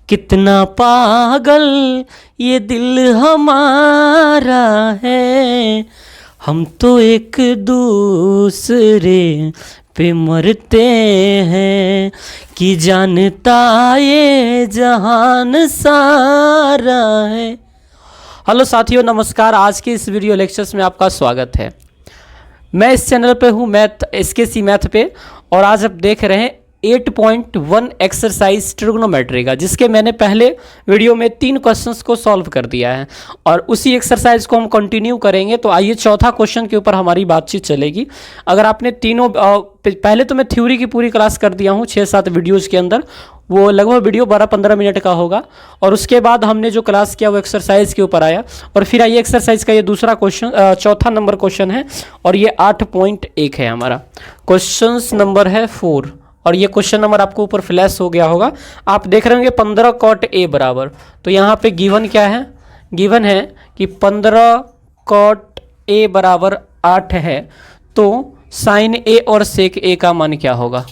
कितना पागल ये दिल हमारा है, हम तो एक दूसरे पे मरते हैं, कि जानता ये जहान सारा है। हेलो साथियों, नमस्कार। आज के इस वीडियो लेक्चर्स में आपका स्वागत है। मैं इस चैनल पे हूँ मैथ SKC मैथ पे, और आज आप देख रहे हैं 8.1 एक्सरसाइज ट्रिग्नोमेट्री का, जिसके मैंने पहले वीडियो में 3 क्वेश्चंस को सॉल्व कर दिया है और उसी एक्सरसाइज को हम कंटिन्यू करेंगे। तो आइए चौथा क्वेश्चन के ऊपर हमारी बातचीत चलेगी। अगर आपने तीनों पहले तो मैं थ्योरी की पूरी क्लास कर दिया हूँ 6-7 वीडियोज़ के अंदर, वो लगभग वीडियो 12-15 मिनट का होगा, और उसके बाद हमने जो क्लास किया वो एक्सरसाइज के ऊपर आया। और फिर आइए एक्सरसाइज का ये दूसरा क्वेश्चन, चौथा नंबर क्वेश्चन है, और ये 8.1 है हमारा। क्वेश्चन नंबर है 4, और ये क्वेश्चन नंबर आपको ऊपर फ्लैश हो गया होगा। आप देख रहे होंगे 15 cot A बराबर, तो यहाँ पे गिवन क्या है? गिवन है कि 15 cot A बराबर 8 है, तो साइन A और सेक A का मान क्या होगा?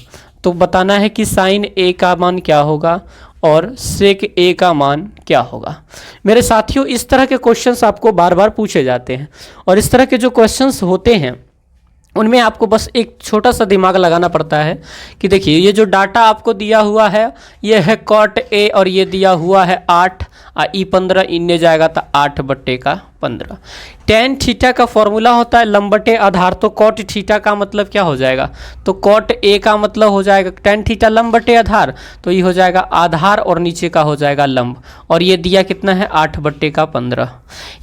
तो बताना है कि साइन A का मान क्या होगा और सेक A का मान क्या होगा। मेरे साथियों, इस तरह के क्वेश्चंस आपको बार बार पूछे जाते हैं, और इस तरह के जो क्वेश्चंस होते हैं उनमें आपको बस एक छोटा सा दिमाग लगाना पड़ता है कि देखिए, ये जो डाटा आपको दिया हुआ है ये है cot A, और ये दिया हुआ है 8 ई 15 इनने जाएगा तो 8/15। tan थीटा का फॉर्मूला होता है लंब बटे आधार, तो cot थीटा का मतलब क्या हो जाएगा? तो cot A का मतलब हो जाएगा tan थीटा लंब बटे आधार, तो ये हो जाएगा आधार और नीचे का हो जाएगा लंब, और ये दिया कितना है 8/15,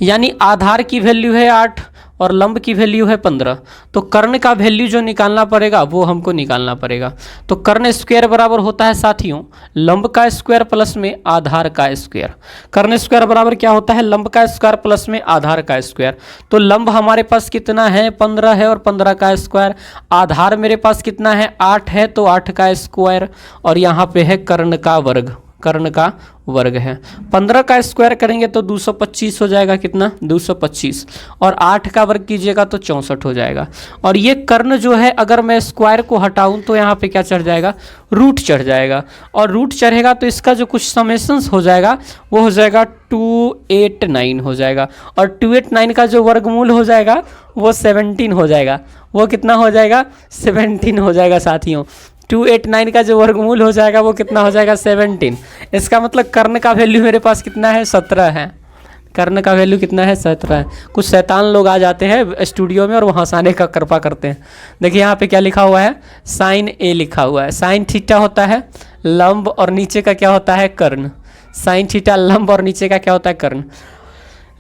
यानी आधार की वैल्यू है 8 और लंब की वैल्यू है 15। तो कर्ण का वैल्यू जो निकालना पड़ेगा वो हमको निकालना पड़ेगा। तो कर्ण स्क्वायर बराबर होता है साथियों लंब का स्क्वायर प्लस में आधार का स्क्वायर। कर्ण स्क्वायर बराबर क्या होता है? लंब का स्क्वायर प्लस में आधार का स्क्वायर। तो लंब हमारे पास कितना है? 15 है, और 15 का स्क्वायर। आधार मेरे पास कितना है? 8 है, तो 8 का स्क्वायर, और यहाँ पे है कर्ण का वर्ग। कर्ण का वर्ग है। 15 का स्क्वायर करेंगे तो 225 हो जाएगा। कितना? 225, और 8 का वर्ग कीजिएगा तो 64 हो जाएगा। और ये कर्ण जो है, अगर मैं स्क्वायर को हटाऊं तो यहाँ पे क्या चढ़ जाएगा? रूट चढ़ जाएगा, और रूट चढ़ेगा तो इसका जो कुछ समेशंस हो जाएगा वो हो जाएगा 289 हो जाएगा, और 289 का जो वर्गमूल हो जाएगा वो 17 हो जाएगा। वो कितना हो जाएगा? 17 हो जाएगा साथियों। 289 का जो वर्गमूल हो जाएगा वो कितना हो जाएगा? 17। इसका मतलब कर्ण का वैल्यू मेरे पास कितना है? 17 है। कर्ण का वैल्यू कितना है? 17 है। कुछ शैतान लोग आ जाते हैं स्टूडियो में और वहाँ हंसाने का कृपा करते हैं। देखिए यहाँ पे क्या लिखा हुआ है? साइन A लिखा हुआ है। साइन थीटा होता है लंब, और नीचे का क्या होता है? कर्ण। साइन थीटा लंब, और नीचे का क्या होता है? कर्ण।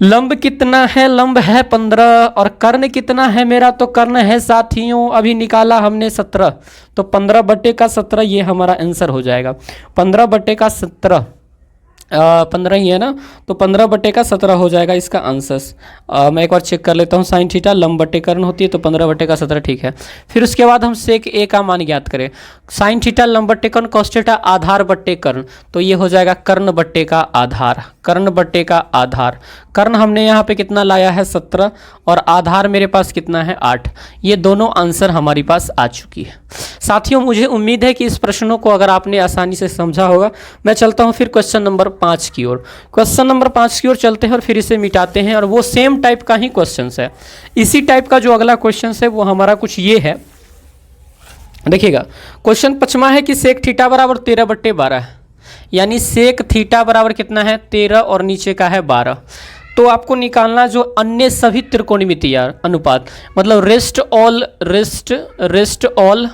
लंब कितना है? लंब है 15, और कर्ण कितना है मेरा? तो कर्ण है साथियों, अभी निकाला हमने 17, तो 15/17 ये हमारा आंसर हो जाएगा। 15/17 15 ही है ना, तो 15/17 हो जाएगा इसका आंसर। मैं एक बार चेक कर लेता हूँ। साइन थीटा लंब बटे कर्ण होती है, तो 15/17 ठीक है। फिर उसके बाद हम सेक A का मान ज्ञात करें। साइन थीटा लंब बटे कर्ण, कॉस थीटा आधार बटे कर्ण, तो ये हो जाएगा कर्ण बट्टे का आधार। कर्ण बट्टे का आधार। कर्ण हमने यहाँ पे कितना लाया है? 17, और आधार मेरे पास कितना है? 8। ये दोनों आंसर हमारी पास आ चुकी है साथियों। मुझे उम्मीद है कि इस प्रश्नों को अगर आपने आसानी से समझा होगा। मैं चलता हूँ फिर क्वेश्चन नंबर 5 की ओर। क्वेश्चन नंबर 5 की ओर चलते हैं और फिर इसे मिटाते हैं, और वो सेम टाइप का ही क्वेश्चन है। इसी टाइप का जो अगला क्वेश्चन है वो हमारा कुछ ये है, देखिएगा। क्वेश्चन 5वां है कि सेक थीटा बराबर 13/12 है, यानी सेक थीटा बराबर कितना है? 13, और नीचे का है 12। तो आपको निकालना जो अन्य सभी त्रिकोणमितीय अनुपात, मतलब रेस्ट ऑल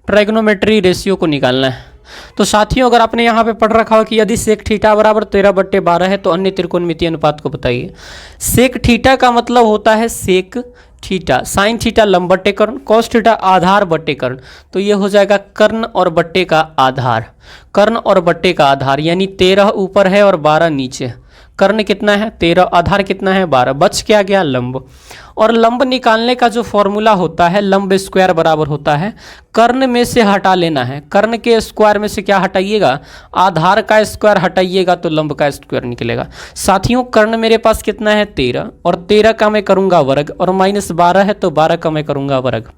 ट्राइगोनोमेट्री रेशियो को निकालना है। तो साथियों, अगर आपने यहाँ पे पढ़ रखा हो कि यदि सेक थीटा बराबर 13/12 है तो अन्य त्रिकोणमितीय अनुपात को बताइए। सेक थीटा का मतलब होता है सेक थीटा, साइन थीटा लंब बट्टे कर्ण, कॉस थीटा आधार बट्टे कर्ण, तो ये हो जाएगा कर्ण और बट्टे का आधार। कर्ण और बट्टे का आधार, यानी 13 ऊपर है और 12 नीचे। कर्ण कितना है? 13, आधार कितना है? 12, बच क्या गया? लंब। और लंब निकालने का जो फॉर्मूला होता है, लंब स्क्वायर बराबर होता है कर्ण में से हटा लेना है। कर्ण के स्क्वायर में से क्या हटाइएगा, आधार का स्क्वायर हटाइएगा तो लंब का स्क्वायर निकलेगा। साथियों कर्ण मेरे पास कितना है 13, और 13 का मैं करूंगा वर्ग, और -12 है तो 12 का मैं करूंगा वर्ग।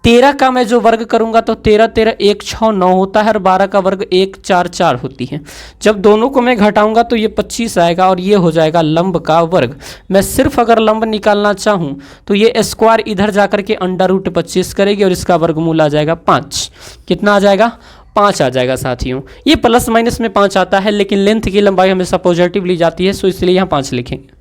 13 का मैं जो वर्ग करूंगा तो 13 13 1 6 9 होता है, और 12 का वर्ग 1 4 4 होती है। जब दोनों को मैं घटाऊंगा तो ये 25 आएगा, और ये हो जाएगा लंब का वर्ग। मैं सिर्फ अगर लंब निकालना चाहूं तो ये स्क्वायर इधर जाकर के √25 करेगी, और इसका वर्गमूल आ जाएगा 5। कितना आ जाएगा, 5 आ जाएगा साथियों। ये प्लस माइनस में 5 आता है, लेकिन लेंथ की लंबाई हमेशा पॉजिटिव ली जाती है, सो इसलिए यहाँ 5 लिखेंगे।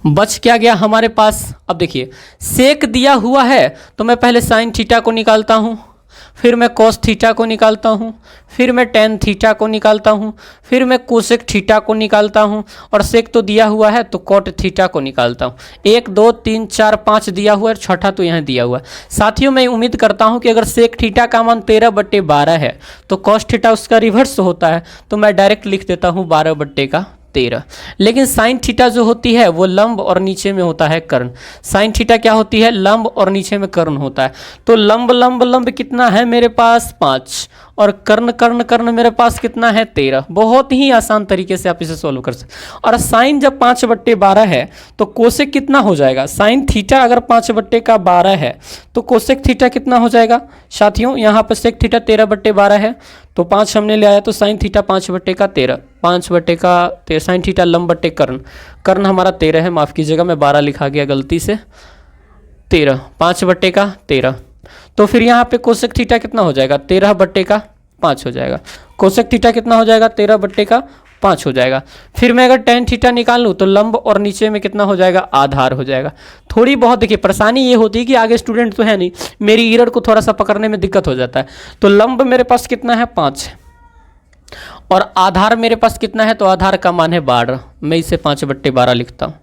बच क्या गया हमारे पास, अब देखिए सेक दिया हुआ है तो मैं पहले साइन थीटा को निकालता हूँ, फिर मैं कॉस थीटा को निकालता हूँ, फिर मैं टेन थीटा को निकालता हूँ, फिर मैं कोसेक थीटा को निकालता हूँ, और सेक तो दिया हुआ है तो कॉट थीटा को निकालता हूँ। 1 2 3 4 5 दिया हुआ है, छठा तो यहाँ दिया हुआ है। साथियों मैं उम्मीद करता हूँ कि अगर सेक थीटा का मान 13/12 है तो कॉस थीटा उसका रिवर्स होता है, तो मैं डायरेक्ट लिख देता हूँ 12/13। लेकिन साइन थीटा जो होती है वो लंब और नीचे में होता है कर्ण। साइन थीटा क्या होती है, लंब और नीचे में कर्ण होता है। तो लंब लंब लंब कितना है मेरे पास 5, और कर्ण कर्ण कर्ण मेरे पास कितना है 13। बहुत ही आसान तरीके से आप इसे सोल्व कर सकते। और साइन जब 5/12 है तो कोसेक कितना हो जाएगा, साइन थीटा अगर 5/12 है तो कोसेक थीटा कितना हो जाएगा साथियों, यहाँ पर सेक थीटा 13/12 है तो 5 हमने ले आया, तो साइन थीटा 5/13, 5/13 साइन थीटा लंब बट्टे कर्ण, कर्ण हमारा 13 है, माफ़ कीजिएगा मैं 12 लिखा गया गलती से, 13 5/13। तो फिर यहाँ पे कोसेक थीटा कितना हो जाएगा 13/5 हो जाएगा। कोसेक थीटा कितना हो जाएगा 13/5 हो जाएगा। फिर मैं अगर टेन थीटा निकाल लूँ तो लंब और नीचे में कितना हो जाएगा, आधार हो जाएगा। थोड़ी बहुत देखिए परेशानी ये होती है कि आगे स्टूडेंट तो है नहीं, मेरी एरर को थोड़ा सा पकड़ने में दिक्कत हो जाता है। तो लंब मेरे पास कितना है 5 है, और आधार मेरे पास कितना है, तो आधार का मान है 12, मैं इसे 5/12 लिखता हूँ।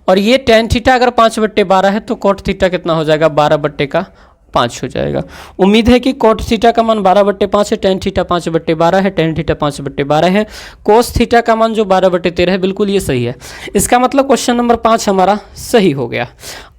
और ये टेन थीटा अगर 5/12 है तो कॉट थीटा कितना हो जाएगा 12/5 हो जाएगा। उम्मीद है कि कॉट थीटा का मान 12/5 है, टेन थीटा 5/12 है, टेन थीटा 5/12 है, कोस थीटा का मान जो 12/13 है, बिल्कुल ये सही है। इसका मतलब क्वेश्चन नंबर 5 हमारा सही हो गया।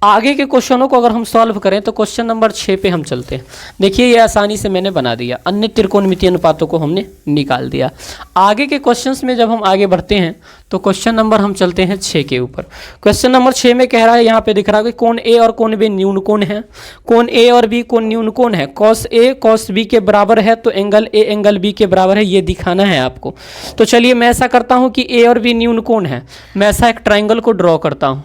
आगे के क्वेश्चनों को अगर हम सॉल्व करें तो क्वेश्चन नंबर 6 पे हम चलते हैं। देखिए ये आसानी से मैंने बना दिया, अन्य त्रिकोणमितीय अनुपातों को हमने निकाल दिया। आगे के क्वेश्चंस में जब हम आगे बढ़ते हैं तो क्वेश्चन नंबर हम चलते हैं 6 के ऊपर। क्वेश्चन नंबर 6 में कह रहा है, यहाँ पे दिख रहा है कि कोण ए और कोण बी न्यून कोण है, कोण ए और बी कोण न्यून कोण है, कॉस ए कॉस बी के बराबर है तो एंगल ए एंगल बी के बराबर है, ये दिखाना है आपको। तो चलिए मैं ऐसा करता हूँ कि ए और बी न्यून कोण है, मैं ऐसा एक ट्राइंगल को ड्रॉ करता हूँ।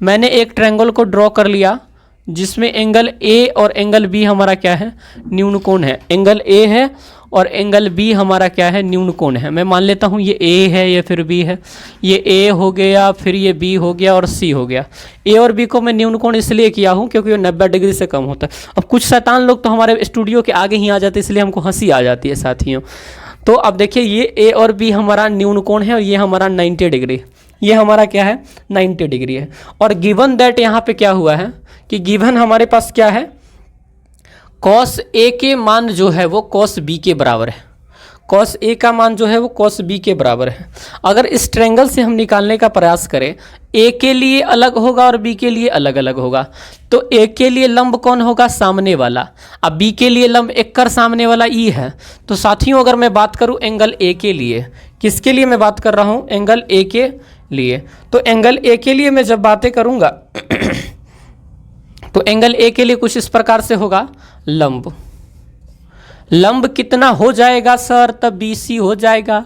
मैंने एक ट्रायंगल को ड्रॉ कर लिया जिसमें एंगल ए और एंगल बी हमारा क्या है, न्यून कोण है। एंगल ए है और एंगल बी हमारा क्या है, न्यून कोण है। मैं मान लेता हूँ ये ए है, ये फिर बी है, ये ए हो गया, फिर ये बी हो गया और सी हो गया। ए और बी को मैं न्यून कोण इसलिए किया हूँ क्योंकि वो 90 डिग्री से कम होता है। अब कुछ शैतान लोग तो हमारे स्टूडियो के आगे ही आ जाते हैं, इसलिए हमको हंसी आ जाती है साथियों। तो अब देखिए ये ए और बी हमारा न्यून कोण है और ये हमारा 90 डिग्री, ये हमारा क्या है 90 डिग्री है। और गिवन दैट यहाँ पे क्या हुआ है कि गिवन हमारे पास क्या है, कॉस ए के मान जो है वो कॉस बी के बराबर है, कॉस ए का मान जो है वो कॉस बी के बराबर है। अगर इस ट्रायंगल से हम निकालने का प्रयास करें, ए के लिए अलग होगा और बी के लिए अलग अलग होगा। तो ए के लिए लंब कौन होगा, सामने वाला। अब बी के लिए लंब एक कर सामने वाला ई है। तो साथियों अगर मैं बात करूं एंगल ए के लिए, किसके लिए मैं बात कर रहा हूं, एंगल ए के लिए। तो एंगल ए के लिए मैं जब बातें करूंगा तो एंगल ए के लिए कुछ इस प्रकार से होगा, लंब। लंब कितना हो जाएगा सर, तब BC हो जाएगा।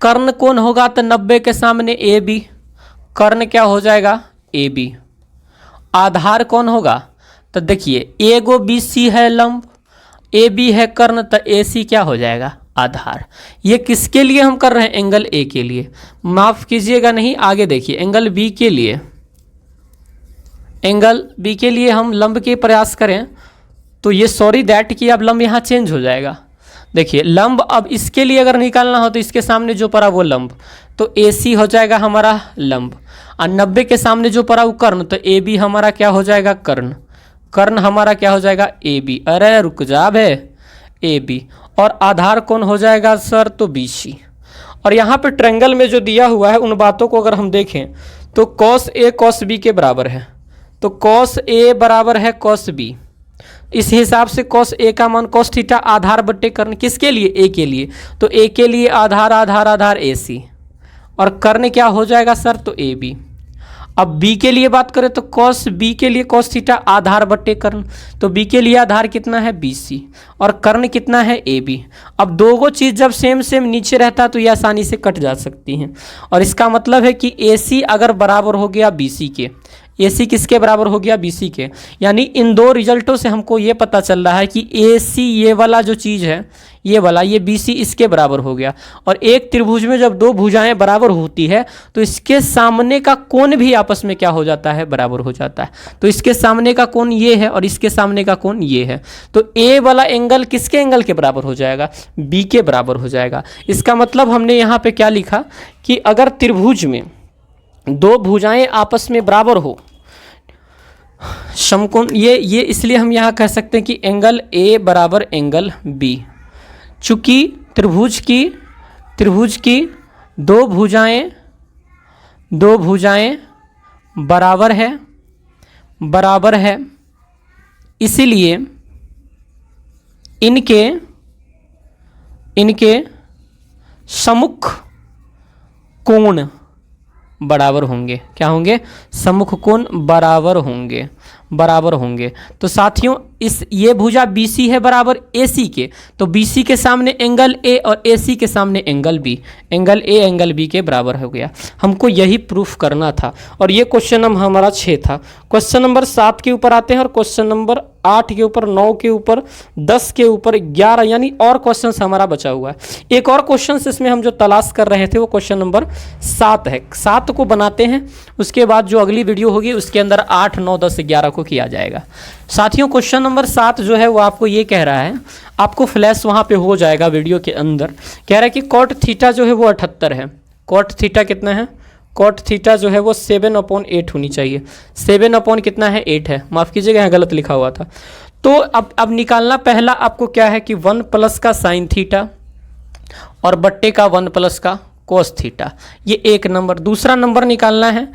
कर्ण कौन होगा, तो 90 के सामने AB, कर्ण क्या हो जाएगा AB। आधार कौन होगा, तो देखिए ए गो BC है लंब, AB है कर्ण, तो AC क्या हो जाएगा आधार। ये किसके लिए हम कर रहे हैं, एंगल ए के लिए। माफ कीजिएगा नहीं, आगे देखिए एंगल बी के लिए, एंगल बी के लिए हम लंब के प्रयास करें तो ये सॉरी दैट कि अब लंब यहाँ चेंज हो जाएगा। देखिए लंब अब इसके लिए अगर निकालना हो तो इसके सामने जो पड़ा वो लंब, तो AC हो जाएगा हमारा लंब। और 90 के सामने जो पड़ा वो कर्ण, तो AB हमारा क्या हो जाएगा कर्ण, कर्ण हमारा क्या हो जाएगा AB। अरे रुक जा बे, AB। और आधार कौन हो जाएगा सर, तो BC। और यहाँ पे ट्रायंगल में जो दिया हुआ है उन बातों को अगर हम देखें तो cos A cos B के बराबर है। तो कॉस ए बराबर है कॉस बी। इस हिसाब से कॉस ए का मान कॉस थीटा आधार बट्टे कर्ण किसके लिए, ए के लिए, तो ए के लिए आधार आधार आधार ए सी, और कर्ण क्या हो जाएगा सर, तो ए बी। अब बी के लिए बात करें तो कॉस बी के लिए कॉस थीटा आधार बट्टे कर्ण, तो बी के लिए आधार कितना है बी सी, और कर्ण कितना है ए बी। अब दोगो चीज़ जब सेम सेम नीचे रहता है तो ये आसानी से कट जा सकती हैं, और इसका मतलब है कि ए सी अगर बराबर हो गया बी सी के, ए सी किसके बराबर हो गया, बी सी के, यानी इन दो रिजल्टों से हमको ये पता चल रहा है कि ए सी ये वाला जो चीज़ है ये वाला, ये बी सी इसके बराबर हो गया। और एक त्रिभुज में जब दो भुजाएं बराबर होती है तो इसके सामने का कोण भी आपस में क्या हो जाता है, बराबर हो जाता है। तो इसके सामने का कोण ये है और इसके सामने का कोण ये है, तो ए वाला एंगल किसके एंगल के बराबर हो जाएगा, बी के बराबर हो जाएगा। इसका मतलब हमने यहाँ पे क्या लिखा कि अगर त्रिभुज में दो भुजाएं आपस में बराबर हो, समकोण, ये इसलिए हम यहाँ कह सकते हैं कि एंगल ए बराबर एंगल बी। चूंकि त्रिभुज की दो भुजाएं बराबर है, इसीलिए इनके सम्मुख कोण बराबर होंगे। क्या होंगे, सम्मुख कोण बराबर होंगे। तो साथियों ये भुजा BC है बराबर AC के, तो BC के सामने एंगल A और AC के सामने angle B, angle A angle B के बराबर हो गया। हमको यही प्रूफ करना था, और ये क्वेश्चन नंबर हमारा 6 था। क्वेश्चन नंबर 7 के ऊपर आते हैं, और क्वेश्चन नंबर 8 के ऊपर, 9 के ऊपर, 10 के ऊपर, 11 यानी और क्वेश्चन हमारा बचा हुआ है। एक और क्वेश्चन इसमें हम जो तलाश कर रहे थे वो क्वेश्चन नंबर 7 है। 7 को बनाते हैं, उसके बाद जो अगली वीडियो होगी उसके अंदर 8, 9, 10, 11 को किया जाएगा। साथियों क्वेश्चन नंबर 7 जो है वो आपको ये कह रहा है, आपको फ्लैश वहाँ पे हो जाएगा वीडियो के अंदर। कह रहा है कि कॉट थीटा जो है वो 78 है। कॉट थीटा कितना है, कॉट थीटा जो है वो 7/8 होनी चाहिए। 7/ कितना है, 8 है, माफ़ कीजिएगा यहाँ गलत लिखा हुआ था। तो अब निकालना पहला आपको क्या है कि 1 प्लस का साइन थीटा और बट्टे का 1 प्लस का कोस थीटा, ये एक नंबर। दूसरा नंबर निकालना है,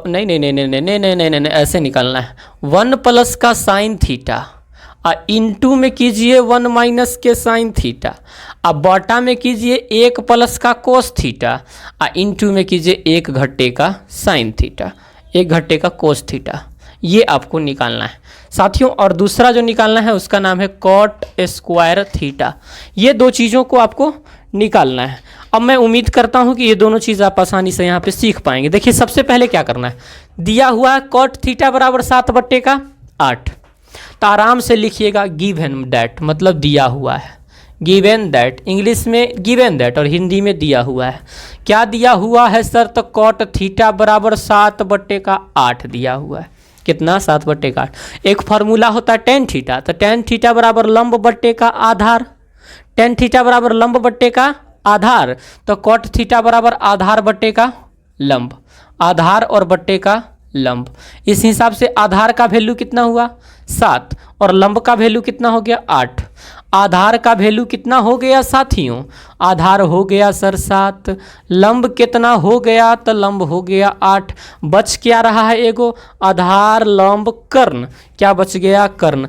नहीं, ऐसे निकालना है, 1 प्लस का साइन थीटा इंटू में कीजिए 1 माइनस के साइन थीटा, अब बटा में कीजिए 1 प्लस का कोस थीटा, इंटू में कीजिए 1 घट्टे का साइन थीटा, 1 घट्टे का कोस थीटा। ये आपको निकालना है साथियों। और दूसरा जो निकालना है उसका नाम है कॉट स्क्वायर थीटा। ये दो चीज़ों को आपको निकालना है। अब मैं उम्मीद करता हूं कि ये दोनों चीज़ आप आसानी से यहाँ पे सीख पाएंगे। देखिए सबसे पहले क्या करना है, दिया हुआ है कॉट थीटा बराबर 7/8, तो आराम से लिखिएगा गिवन दैट, मतलब दिया हुआ है, गिवन दैट, इंग्लिश में गिवन दैट और हिंदी में दिया हुआ है। क्या दिया हुआ है सर, तो कॉट थीटा बराबर 7/8 दिया हुआ है। कितना, 7/8। एक फार्मूला होता है टेन थीटा, तो टेन थीटा बराबर लंब बट्टे का आधार, टेन थीटा बराबर लंब बट्टे का आधार, तो कॉट थीटा बराबर आधार बट्टे का लंब, आधार और बट्टे का लंब। इस हिसाब से आधार का वैल्यू कितना हुआ 7 और लंब का वैल्यू कितना हो गया 8। आधार का वैल्यू कितना हो गया साथियों, आधार हो गया सर 7, लंब कितना हो गया, तो लंब हो गया 8। बच क्या रहा है एगो, आधार लंब कर्ण, क्या बच गया, कर्ण।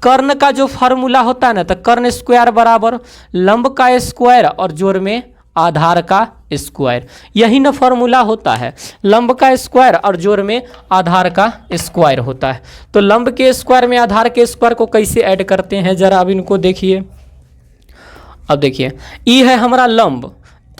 कर्ण का जो फार्मूला होता है ना, तो कर्ण स्क्वायर बराबर लंब का स्क्वायर और जोड़ में आधार का स्क्वायर, यही ना फॉर्मूला होता है, लंब का स्क्वायर और जोड़ में आधार का स्क्वायर होता है। तो लंब के स्क्वायर में आधार के स्क्वायर को कैसे ऐड करते हैं जरा अब इनको देखिए। अब देखिए ई है हमारा लंब,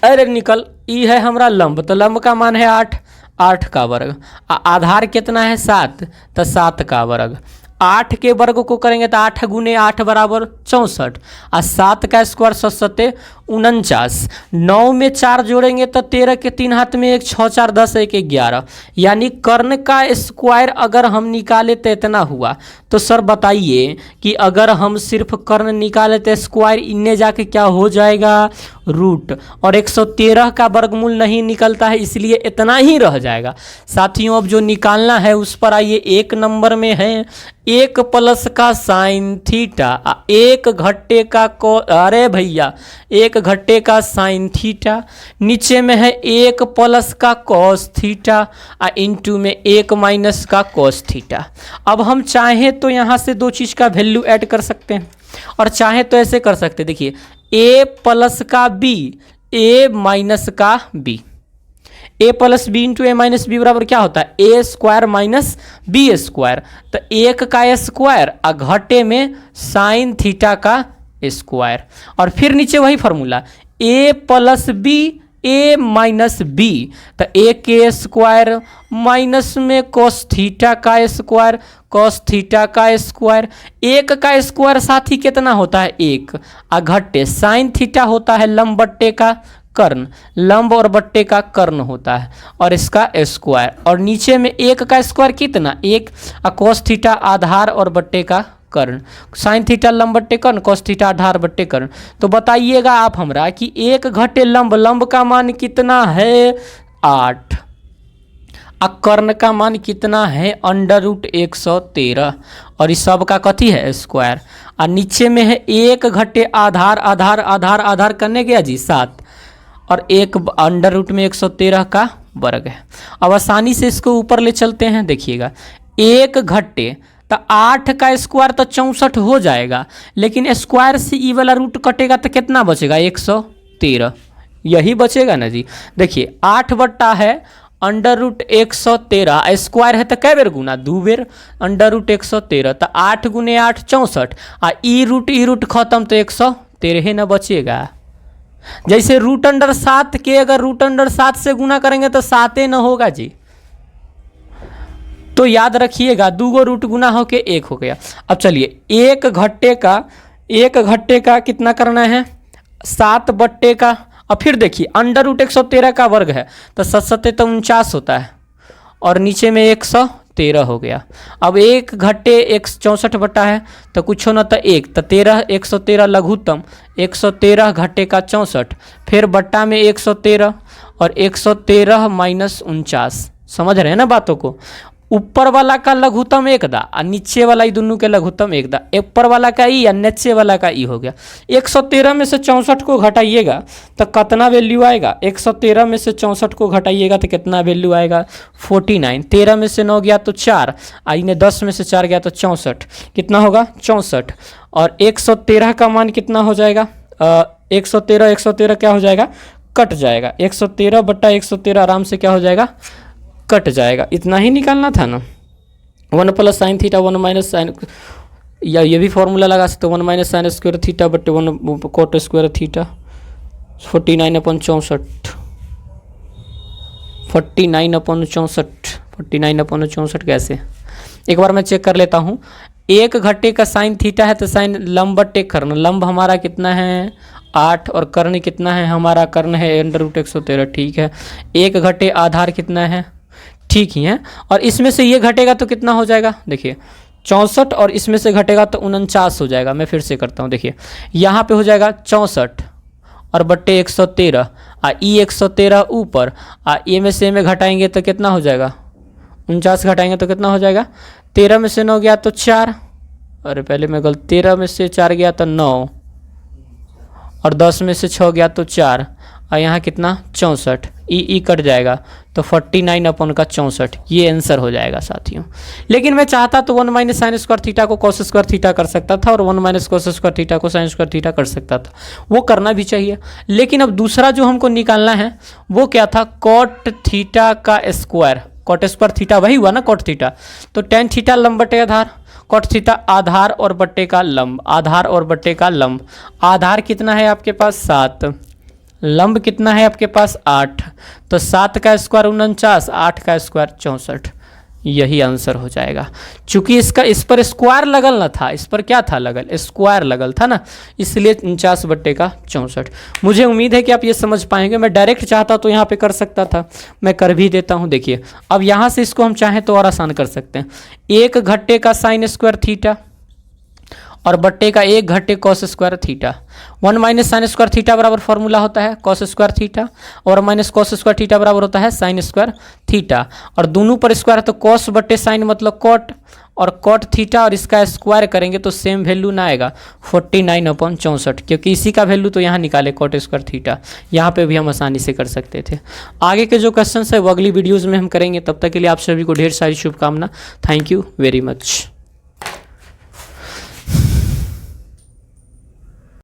अरे निकल, ई है हमारा लंब, तो लंब का मान है 8, 8 का वर्ग, आधार कितना है 7, तो 7 का वर्ग। 8 के वर्ग को करेंगे तो 8 गुने 8 बराबर 64, और 7 का स्क्वायर 7 49, 9 में 4 जोड़ेंगे तो 13 के 3 हाथ में 1, 6 4 10 1 11, यानी कर्ण का स्क्वायर अगर हम निकाले तो इतना हुआ। तो सर बताइए कि अगर हम सिर्फ कर्ण निकाले तो स्क्वायर इन्हें जाके क्या हो जाएगा, रूट, और 113 का वर्गमूल नहीं निकलता है, इसलिए इतना ही रह जाएगा। साथियों अब जो निकालना है उस पर आइए, 1 नंबर में है 1 प्लस का साइन थीटा, 1 घट्टे का अरे भैया 1 एक घटे का साइन थीटा, नीचे में है एक प्लस का कॉस थीटा और इनटू में एक माइनस का कॉस थीटा। अब हम चाहें तो यहाँ से दो चीज़ का वैल्यू ऐड कर सकते हैं और चाहे तो ऐसे कर सकते हैं। देखिए ए प्लस का बी, ए माइनस का बी, ए प्लस बी इंटू ए माइनस बी बराबर क्या होता है, ए स्क्वायर माइनस बी स्क्वायर। तो एक का स्क्वायर और घटे में साइन थीटा का स्क्वायर, और फिर नीचे वही फॉर्मूला ए प्लस बी ए माइनस बी, तो ए के स्क्वायर माइनस में कॉस थीटा का स्क्वायर, कॉस थीटा का स्क्वायर, एक का स्क्वायर साथ ही कितना होता है एक, और घटे साइन थीटा होता है लंब बट्टे का कर्ण, लंब और बट्टे का कर्ण होता है और इसका स्क्वायर, और नीचे में एक का स्क्वायर कितना एक, कॉस थीटा आधार और बट्टे का कर्ण, साइन थीटा लंब बट्टे कर्ण, कॉस थीटा आधार बट्टे कर्ण। तो बताइएगा आप हमरा कि एक घटे लंब, लंब का मान कितना है 8, और कर्ण का मान कितना है √113, और इस सब का कथी है स्क्वायर, और नीचे में है एक घटे आधार, आधार आधार आधार करने गया जी 7, और एक √113 का वर्ग है। अब आसानी से इसको ऊपर ले चलते हैं, देखिएगा एक घटे तो 8 का स्क्वायर तो 64 हो जाएगा, लेकिन स्क्वायर से ई वाला रूट कटेगा तो कितना बचेगा 113, यही बचेगा ना जी। देखिए 8 बट्टा है √113, स्क्वायर है तो कै बेर गुना 2 बेर, √113 तो 8 गुने 8 64, आ ई रूट खत्म तो 113 न बचेगा। जैसे √7 के अगर √7 से गुना करेंगे तो 7 न होगा जी, तो याद रखिएगा 2 गो रूट गुना होके 1 हो गया। अब चलिए एक घट्टे का कितना करना है 7 बट्टे का, और फिर देखिए √113 का वर्ग है तो 7 तो 49 होता है, और नीचे में 113 हो गया। अब एक घट्टे 64 बट्टा है तो कुछ न तो 1 तो 13, 113 लघुत्तम, 113 घट्टे का 64, फिर बट्टा में 113 और 113 माइनस 49, समझ रहे हैं ना बातों को। ऊपर वाला का लघुत्तम 1 दा और नीचे वाला ई दोनों के लघुत्तम 1 दा, ऊपर वाला का ई और नीचे वाला का ई हो गया। 113 में से 64 को घटाइएगा तो कितना वैल्यू आएगा, 113 में से 64 को घटाइएगा तो कितना वैल्यू आएगा 49, 13 में से 9 गया तो 4, आइने 10 में से 4 गया तो 64, कितना होगा 64, और 113 का मान कितना हो जाएगा 113 क्या हो जाएगा कट जाएगा, 113 बट्टा 113 आराम से क्या हो जाएगा कट जाएगा। इतना ही निकालना था ना, 1 plus sine theta 1 minus sine, या ये भी फॉर्मूला लगा सकते 1 माइनस साइन स्क्वायर थीटा बट्टे 1 कोट स्क्वायर थीटा, 49/64, 49/64 कैसे, एक बार मैं चेक कर लेता हूँ। एक घट्टे का साइन थीटा है तो साइन लंब बट्टे कर्ण, लंब हमारा कितना है 8 और कर्ण कितना है हमारा, कर्ण है √113, ठीक है। एक घटे आधार कितना है, ठीक ही है, और इसमें से ये घटेगा तो कितना हो जाएगा, देखिए 64, और इसमें से घटेगा तो 49 हो जाएगा। मैं फिर से करता हूँ, देखिए यहाँ पे हो जाएगा 64 और बट्टे 113, आ ई 113 ऊपर, आ ए में से में घटाएंगे तो कितना हो जाएगा 49, घटाएंगे तो कितना हो जाएगा 13 में से 9 गया तो 4, अरे पहले मैं गलत, 13 में से 4 गया तो 9, और 10 में से 6 गया तो 4, और यहाँ कितना 64, ई कट जाएगा तो 49/64, ये आंसर हो जाएगा साथियों। लेकिन मैं चाहता तो 1 माइनस साइन स्क्वायर थीटा को कॉस स्क्वायर थीटा कर सकता था, और 1 माइनस कॉस स्क्वायर थीटा को साइन स्क्वायर थीटा कर सकता था, वो करना भी चाहिए। लेकिन अब दूसरा जो हमको निकालना है वो क्या था, कॉट थीटा का स्क्वायर, कॉट स्क्वायर थीटा वही हुआ ना कॉट थीटा, तो टेन थीटा लंब बटे आधार, कॉट थीटा आधार और बट्टे का लंब, आधार और बट्टे का लंब। आधार कितना है आपके पास 7, लंब कितना है आपके पास 8, तो 7 का स्क्वायर 49, 8 का स्क्वायर 64, यही आंसर हो जाएगा। चूंकि इस पर स्क्वायर लगल ना था, इस पर क्या था लगल, स्क्वायर लगल था ना, इसलिए 49 बट्टे का 64। मुझे उम्मीद है कि आप ये समझ पाएंगे। मैं डायरेक्ट चाहता तो यहाँ पे कर सकता था, मैं कर भी देता हूँ। देखिए अब यहाँ से इसको हम चाहें तो और आसान कर सकते हैं। एक घट्टे का साइन स्क्वायर थीटा और बट्टे का एक घट्टे cos square theta, 1 minus sine square theta बराबर फॉर्मूला होता है कॉस स्क्वायर थीटा, और माइनस कॉस स्क्वायर थीटा बराबर होता है साइन स्क्वायर थीटा, और दोनों पर स्क्वायर है तो कॉस बट्टे साइन मतलब कॉट, और कॉट थीटा और इसका स्क्वायर करेंगे तो सेम वैल्यू ना आएगा 49/64, क्योंकि इसी का वैल्यू तो यहाँ निकाले कॉट स्क्वायर थीटा, यहाँ पे भी हम आसानी से कर सकते थे। आगे के जो क्वेश्चन है वो अगली वीडियोज़ में हम करेंगे। तब तक के लिए आप सभी को ढेर सारी शुभकामना। Thank you very much.